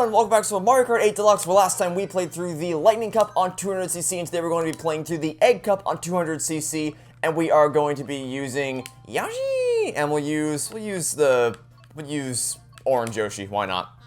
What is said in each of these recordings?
everyone, welcome back to Mario Kart 8 Deluxe, where last time we played through the Lightning Cup on 200cc, and today we're going to be playing through the Egg Cup on 200cc, and we are going to be using Yoshi, and we'll use Orange Yoshi, why not?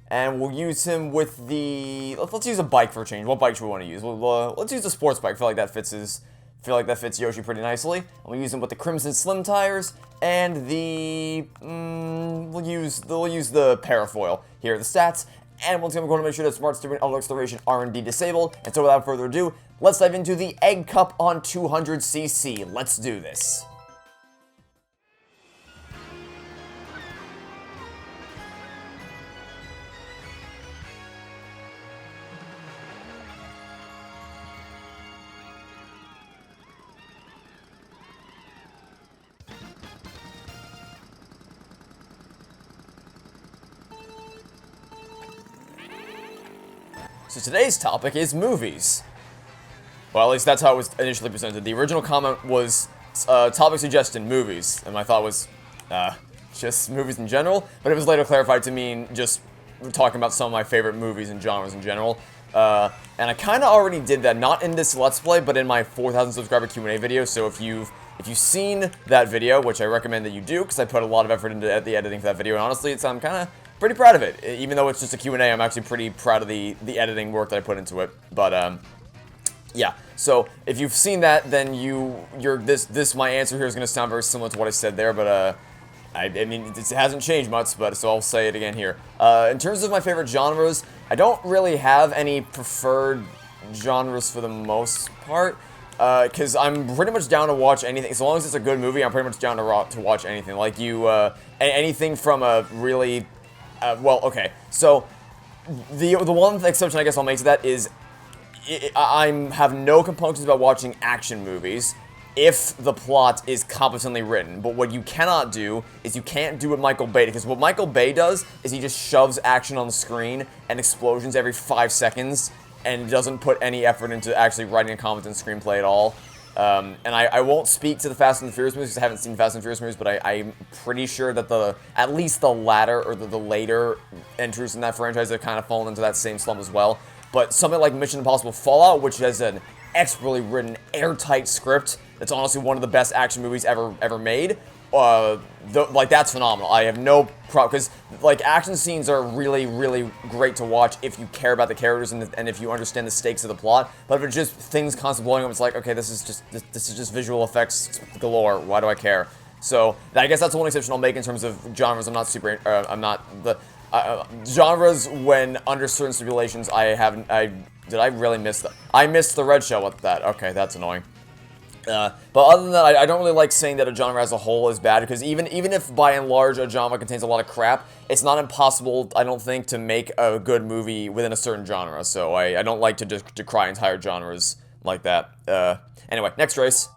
And we'll use him with the, let's use a bike for a change. What bike should we want to use? Let's use the sports bike. I feel like that fits Yoshi pretty nicely. And we'll use him with the Crimson Slim tires and the we'll use the parafoil. Here are the stats. And once again, we're going to make sure that Smart Steering Auto Acceleration R&D disabled. And so without further ado, let's dive into the Egg Cup on 200cc. Let's do this. So today's topic is movies. Well, at least that's how it was initially presented. The original comment was topic suggestion, movies, and my thought was just movies in general, but it was later clarified to mean just talking about some of my favorite movies and genres in general. And I kind of already did that, not in this Let's Play, but in my 4,000 subscriber Q&A video, so if you've seen that video, which I recommend that you do, because I put a lot of effort into the editing for that video, and honestly, I'm kind of pretty proud of it. Even though it's just a Q&A, I'm actually pretty proud of the editing work that I put into it. But, yeah. So, if you've seen that, then my answer here is going to sound very similar to what I said there, but, I mean, it hasn't changed much, but, so I'll say it again here. In terms of my favorite genres, I don't really have any preferred genres for the most part. Because I'm pretty much down to watch anything. As long as it's a good movie, I'm pretty much down to watch anything. Like anything from a really... well, okay. So, the one exception I guess I'll make to that is I have no compunctions about watching action movies if the plot is competently written. But what you cannot do is you can't do what Michael Bay did. Because what Michael Bay does is he just shoves action on the screen and explosions every 5 seconds and doesn't put any effort into actually writing a competent screenplay at all. And I won't speak to the Fast and the Furious movies because I haven't seen Fast and Furious movies, but I'm pretty sure that at least the latter or the later entries in that franchise have kind of fallen into that same slump as well. But something like Mission Impossible Fallout, which has an expertly written, airtight script that's honestly one of the best action movies ever made, like, that's phenomenal. I have no problem, because, like, action scenes are really, really great to watch if you care about the characters and if you understand the stakes of the plot. But if it's just things constantly blowing up, it's like, okay, this is just visual effects galore. Why do I care? So, I guess that's the one exception I'll make in terms of genres. I'm not super, genres when under certain stipulations. Did I really miss I missed the red shell with that. Okay, that's annoying. But other than that, I don't really like saying that a genre as a whole is bad, because even if by and large a genre contains a lot of crap, it's not impossible, I don't think, to make a good movie within a certain genre. So I don't like to just decry entire genres like that. Anyway, next race.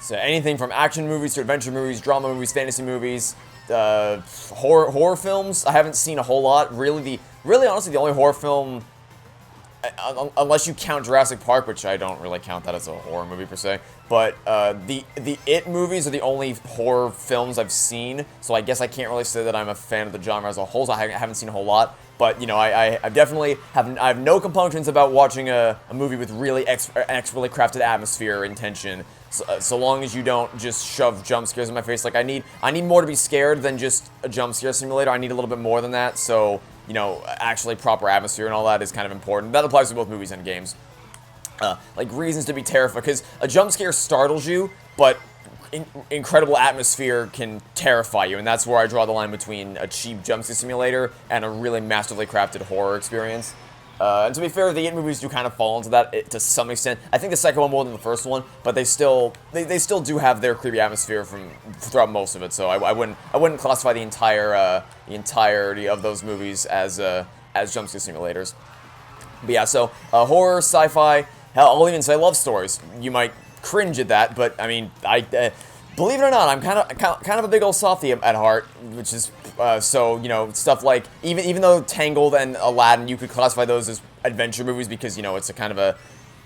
So anything from action movies to adventure movies, drama movies, fantasy movies, horror films. I haven't seen a whole lot. Really honestly, the only horror film, unless you count Jurassic Park, which I don't really count that as a horror movie per se, but the It movies are the only horror films I've seen. So I guess I can't really say that I'm a fan of the genre as a whole. So I haven't seen a whole lot. But, you know, I definitely have no compunctions about watching a movie with really expertly crafted atmosphere and tension, so long as you don't just shove jump scares in my face. Like, I need more to be scared than just a jump scare simulator. I need a little bit more than that, so, you know, actually proper atmosphere and all that is kind of important. That applies to both movies and games. Like, reasons to be terrified, because a jump scare startles you, but incredible atmosphere can terrify you, and that's where I draw the line between a cheap jumpscare simulator and a really masterfully crafted horror experience. And to be fair, the It movies do kind of fall into that to some extent. I think the second one more than the first one, but they still do have their creepy atmosphere throughout most of it. So I wouldn't classify the entirety of those movies as jumpscare simulators. But yeah, so horror, sci-fi, hell, I'll even say love stories. You might cringe at that, but I mean, believe it or not, I'm kind of a big old softie at heart, which is so, you know, stuff like even though Tangled and Aladdin, you could classify those as adventure movies because, you know, it's a kind of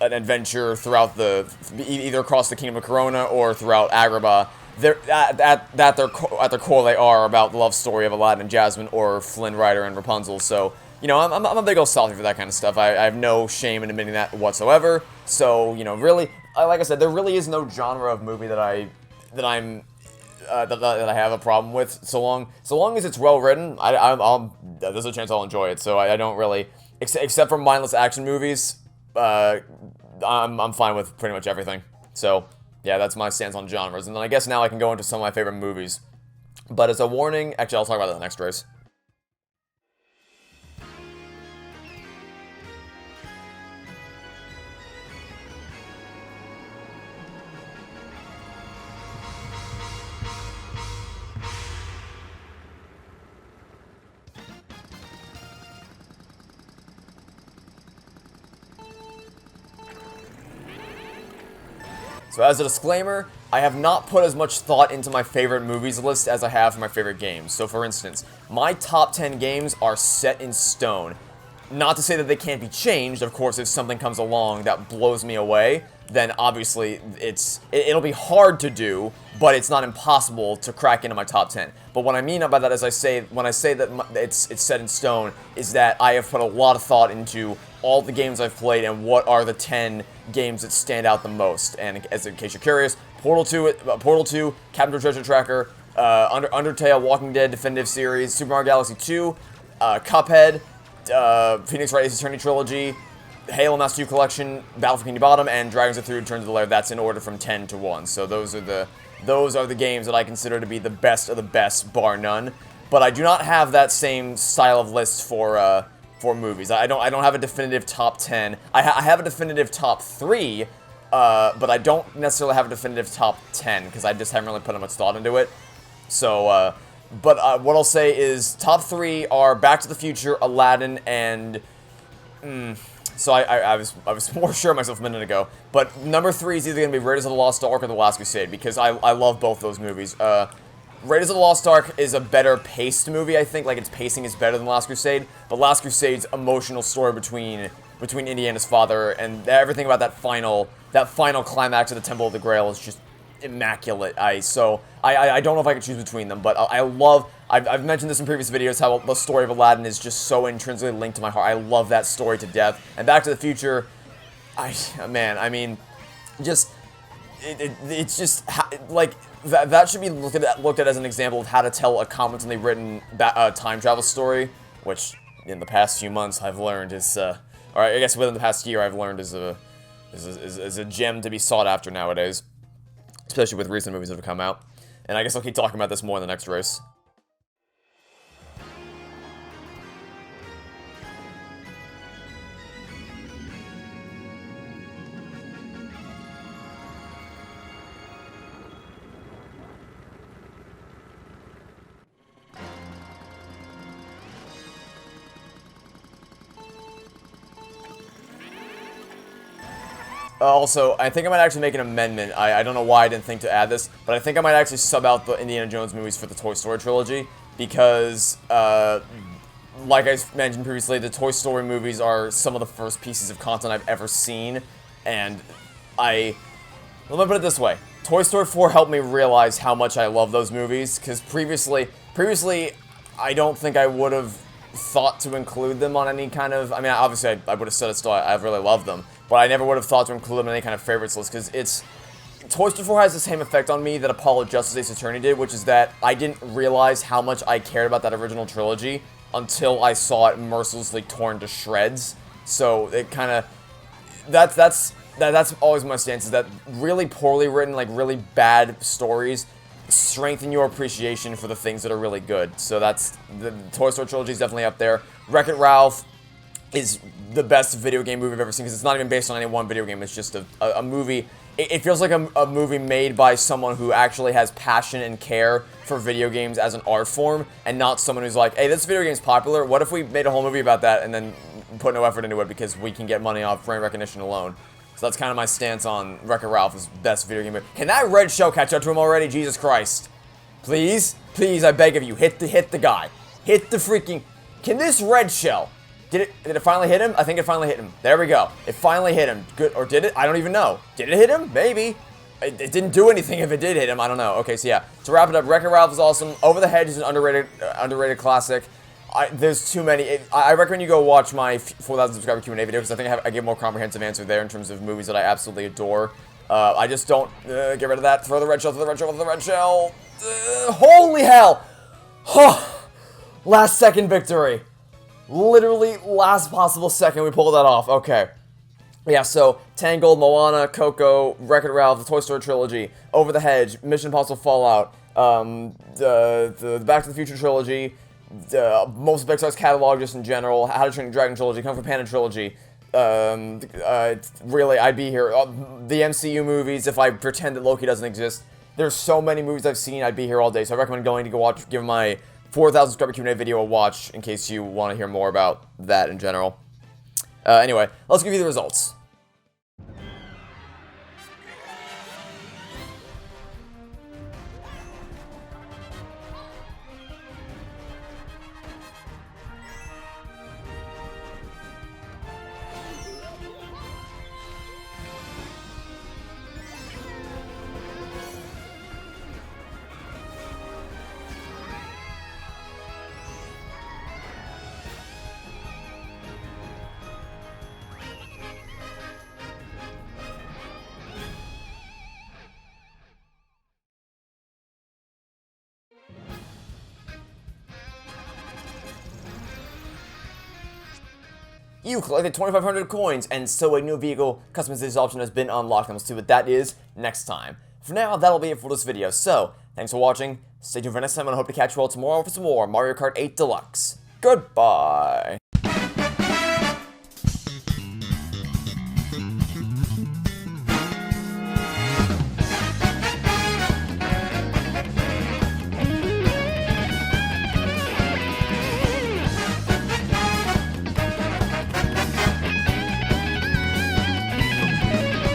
an adventure throughout either across the Kingdom of Corona or throughout Agrabah. They're at their core, they are about the love story of Aladdin and Jasmine, or Flynn Rider and Rapunzel. So, you know, I'm a big old softie for that kind of stuff. I have no shame in admitting that whatsoever. So, you know, really, like I said, there really is no genre of movie that I have a problem with. So long as it's well written, there's a chance I'll enjoy it. So I don't really, except for mindless action movies, I'm fine with pretty much everything. So yeah, that's my stance on genres. And then I guess now I can go into some of my favorite movies. But as a warning, actually I'll talk about that in the next race. So as a disclaimer, I have not put as much thought into my favorite movies list as I have for my favorite games. So for instance, my top 10 games are set in stone. Not to say that they can't be changed. Of course, if something comes along that blows me away, then obviously it'll be hard to do, but it's not impossible to crack into my top 10. But what I mean by that is when I say that it's set in stone, is that I have put a lot of thought into all the games I've played and what are the 10 games that stand out the most. And in case you're curious, Portal 2, Captain Treasure Tracker, Undertale, Walking Dead Definitive Series, Super Mario Galaxy 2, Cuphead, Phoenix Wright Ace Attorney Trilogy, Halo Master Chief Collection, Battle for Bikini Bottom, and Dragons of Through Return to the Lair. That's in order from 10 to 1. So those are the games that I consider to be the best of the best, bar none. But I do not have that same style of list for movies. I don't have a definitive top 10. I have a definitive top 3, but I don't necessarily have a definitive top 10 because I just haven't really put much thought into it. So, but what I'll say is top 3 are Back to the Future, Aladdin, and so I was more sure of myself a minute ago. But number 3 is either going to be Raiders of the Lost Ark or The Last Crusade because I love both those movies. Raiders of the Lost Ark is a better paced movie, I think. Like, its pacing is better than Last Crusade. But Last Crusade's emotional story between Indiana's father and everything about that final climax of the Temple of the Grail is just immaculate. So I don't know if I could choose between them, but I've mentioned this in previous videos, how the story of Aladdin is just so intrinsically linked to my heart. I love that story to death. And Back to the Future, it's just, like, that should be looked at as an example of how to tell a competently written time travel story, which in the past few months I've learned is, or I guess within the past year I've learned is a gem to be sought after nowadays, especially with recent movies that have come out. And I guess I'll keep talking about this more in the next race. Also, I think I might actually make an amendment. I don't know why I didn't think to add this, but I think I might actually sub out the Indiana Jones movies for the Toy Story trilogy, because, like I mentioned previously, the Toy Story movies are some of the first pieces of content I've ever seen, and let me put it this way. Toy Story 4 helped me realize how much I love those movies, because previously, I don't think I would have thought to include them on any kind of, I mean, obviously I would have said it still, I really love them, but I never would have thought to include them in any kind of favorites list, because Toy Story 4 has the same effect on me that Apollo Justice Ace Attorney did, which is that I didn't realize how much I cared about that original trilogy until I saw it mercilessly torn to shreds. So it kind of, that's always my stance, is that really poorly written, like really bad stories strengthen your appreciation for the things that are really good. So that's, the Toy Story trilogy is definitely up there. Wreck-It Ralph is the best video game movie I've ever seen, because it's not even based on any one video game, it's just a movie. It feels like a movie made by someone who actually has passion and care for video games as an art form, and not someone who's like, hey, this video game's popular, what if we made a whole movie about that and then put no effort into it because we can get money off brand recognition alone. So that's kind of my stance on Wreck-It Ralph as best video game movie. Can that red shell catch up to him already? Jesus Christ. Please? Please, I beg of you, hit the guy. Hit the freaking... Can this red shell... Did it finally hit him? I think it finally hit him. There we go. It finally hit him. Good, or did it? I don't even know. Did it hit him? Maybe. It didn't do anything if it did hit him. I don't know. Okay, so yeah. To wrap it up, Wreck-It Ralph is awesome. Over the Hedge is an underrated classic. There's too many. I recommend you go watch my 4,000 subscriber Q&A video because I think I give a more comprehensive answer there in terms of movies that I absolutely adore. I just don't get rid of that. Throw the red shell, throw the red shell, throw the red shell. Holy hell! Last second victory. Literally last possible second we pulled that off. Okay. Yeah, so Tangled, Moana, Coco, Wreck-It Ralph, the Toy Story trilogy, Over the Hedge, Mission Impossible Fallout, the Back to the Future trilogy, most of Pixar's catalog just in general, How to Train Your Dragon trilogy, Kung Fu Panda trilogy. Really, I'd be here. The MCU movies, if I pretend that Loki doesn't exist. There's so many movies I've seen, I'd be here all day. So I recommend going to go watch, give my 4,000 subscriber Q&A video a watch in case you want to hear more about that in general. Anyway, let's give you the results. You collected 2,500 coins, and so a new vehicle customization option has been unlocked. I'm stupid. That is next time. For now, that'll be it for this video. So, thanks for watching. Stay tuned for next time, and I hope to catch you all tomorrow for some more Mario Kart 8 Deluxe. Goodbye.